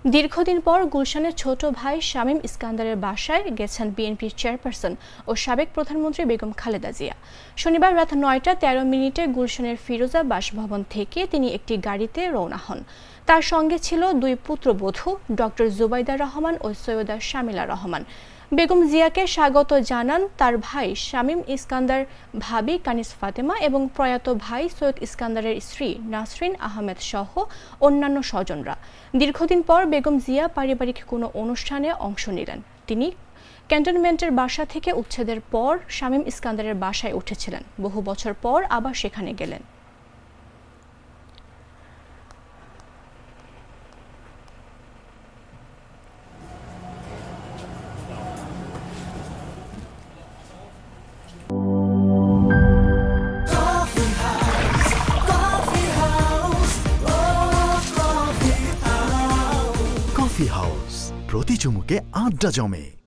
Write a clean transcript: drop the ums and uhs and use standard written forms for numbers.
দীর্ঘদিন পর গুলশানের ছোট ভাই শামীম ইস্কান্দারের বাসায় গেছেন বিএনপির চেয়ারপারসন ও সাবেক প্রধানমন্ত্রী বেগম খালেদা জিয়া। শনিবার রাত ৯টা ১৩ মিনিটে গুলশানের ফিরোজা বাসভবন থেকে তিনি একটি গাড়িতে রওনা হন। তার সঙ্গে ছিল দুই পুত্রবধূ ডক্টর জুবাইদা রহমান ও সৈয়দা শামিলা রহমান। বেগম জিয়াকে স্বাগত জানান তার ভাই শামীম ইস্কান্দার, ভাবি কানিজ ফাতেমা এবং প্রয়াত ভাই সৈয়দ ইস্কান্দারের স্ত্রী নাসরিন আহমেদ সহ অন্যান্য স্বজনরা। দীর্ঘদিন পর বেগম জিয়া পারিবারিক কোনো অনুষ্ঠানে অংশ নিলেন। তিনি ক্যান্টনমেন্টের বাসা থেকে উচ্ছেদের পর শামীম ইস্কান্দারের বাসায় উঠেছিলেন। বহু বছর পর আবার সেখানে গেলেন। কফি হাউস, প্রতি চুমুকে আড্ডা জমে।